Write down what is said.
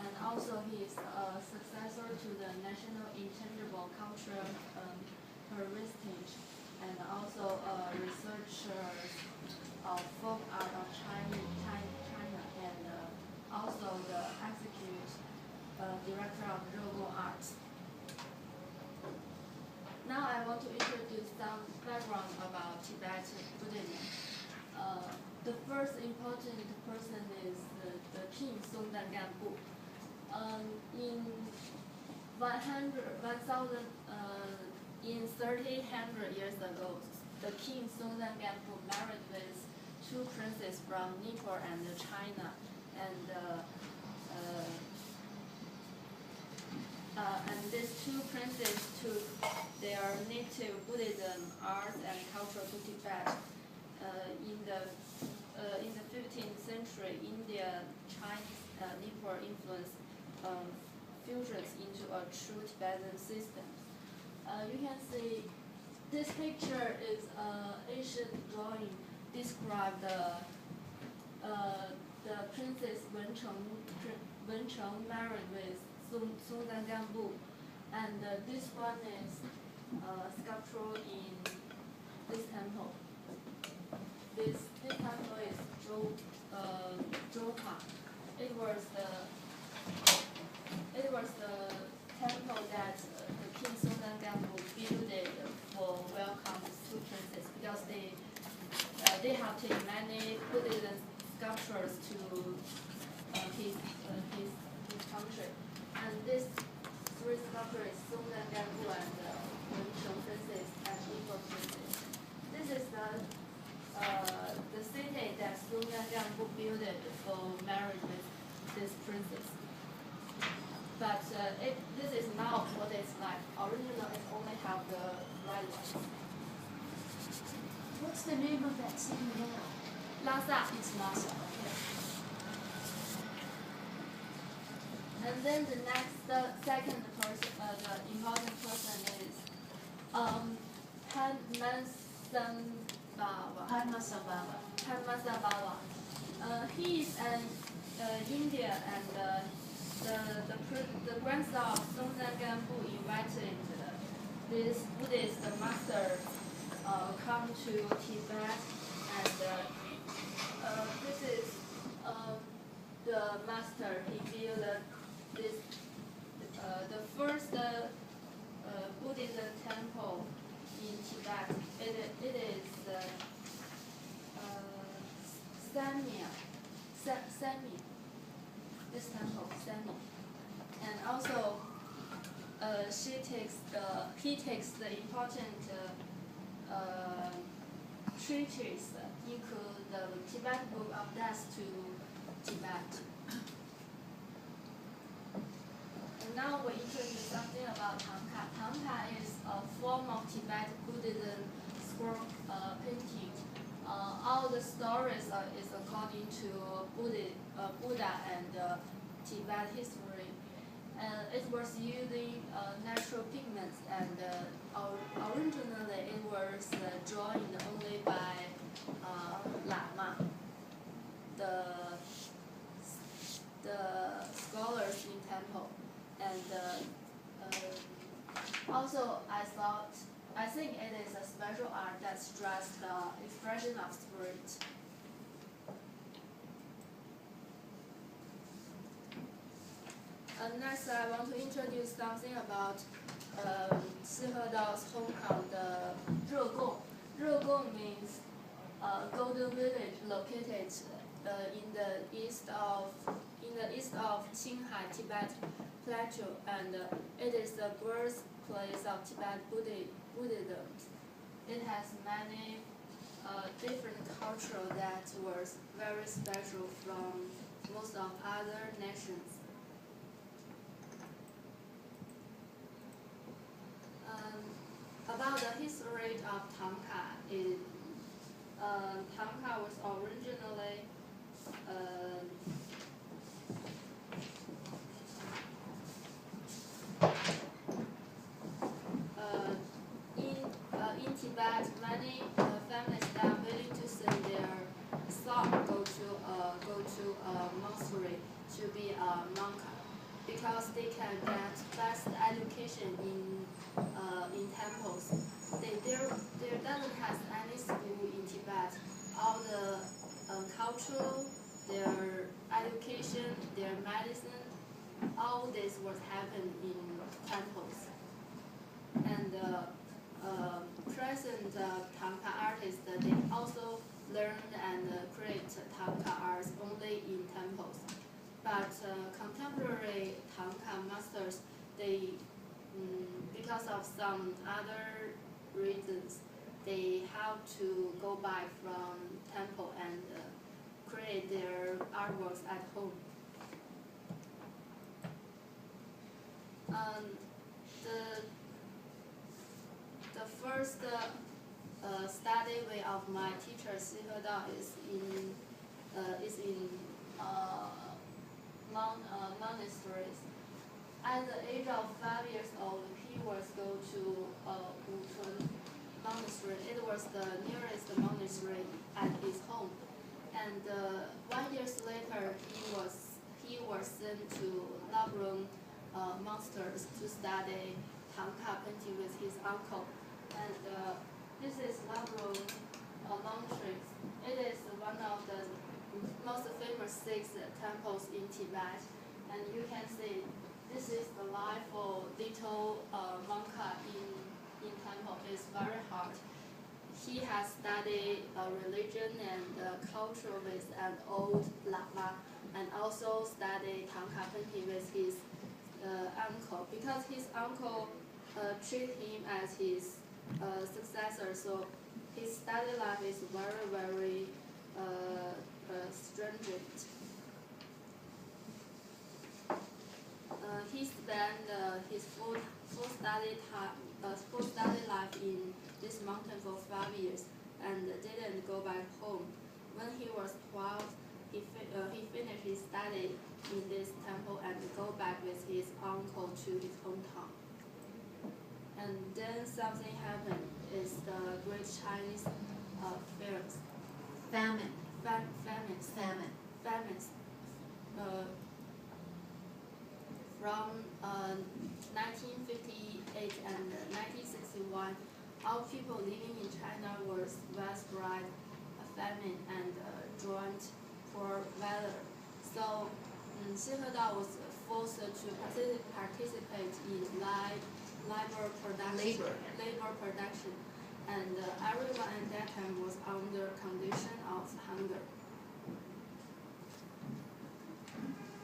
and also he is a successor to the National Intangible Cultural Heritage, and also a researcher of folk art of China, and also the executive director of Rogo Art. Now I want to introduce some background about Tibetan Buddhism. The first important person is the king Songdan Gampo. In 1300 years ago, the king Songdan Gampo married with two princes from Nepal and China, and these two princes took their native Buddhism, art, and culture to Tibet. In the 15th century, India, Chinese, Nepal influence fusions into a true Tibetan system. You can see this picture is an ancient drawing describe the princess Wencheng married with Songdan Gampo, and this one is sculptural in this temple. This temple is Zhouha. It was the temple that the king Songdan Gampo built it for welcome two princes, because they have taken many Buddhist sculptures to his country, and this three sculptures, Songdan Gampo and Wencheng princess and Nepal princess. This is the city that Songdan Gampo built it for marriage with this princess. But this is not what it's like. Originally, it only have the right ones. What's the name of that city now? Lhasa. It's Lhasa. Okay. And then the second person, the important person is Padmasambhava. He is an Indian, and the grandson of Songdan Gampo invited this Buddhist master come to Tibet, and this is the master. He built this the first Buddhist temple in Tibet. It is Sami. This temple, Sami, and also he takes the important treatise, include the Tibetan Book of Death to Tibet. And now we introduce something about Thangka. Thangka is a form of Tibetan Buddhism scroll painting. All the stories is according to Buddha and Tibet history. It was using natural pigments, and originally it was drawn only by Lama, the scholars in temple. And also I think it is a special art that stresses the expression of spirit. Next, I want to introduce something about Xihedao's hometown, the Regong. Regong means golden village located in the east of Qinghai, Tibet Plateau, and it is the birthplace of Tibet Buddhism. It has many different cultures that were very special from most of other nations. About the history of Thangka, Thangka was originally in Tibet. Many families that are willing to send their son go to a monastery to be a monk. because they can get best education in temples. There doesn't have any school in Tibet. All the cultural, their education, their medicine, all this was happen in temples. And present Thangka artists, they also learn and create Thangka arts only in temples. But contemporary Thangka masters, they, because of some other reasons, they have to go back from temple and create their artworks at home. The first study way of my teacher Xihedao is in monasteries. At the age of 5 years old, he was go to Wuchun monastery. It was the nearest monastery at his home. And 1 year later, he was sent to Labrun monsters to study Thangka painting with his uncle. And this is Labrun monastery. It is one of the most famous 6 temples in Tibet. And you can see this is the life of little monka in temple. It's very hard. He has studied religion and culture with an old lama, and also studied Thangka painting with his uncle, because his uncle treat him as his successor. So his study life is very, very stringent. He spent his full study life in this mountain for 5 years and didn't go back home. When he was 12, he finished his study in this temple and go back with his uncle to his hometown. And then something happened. It's the Great Chinese Fairs. Famine. Famines. From 1958 and 1961, all people living in China were widespread famine and joint poor weather. So Xihedao was forced to participate in labor production. And everyone at that time was under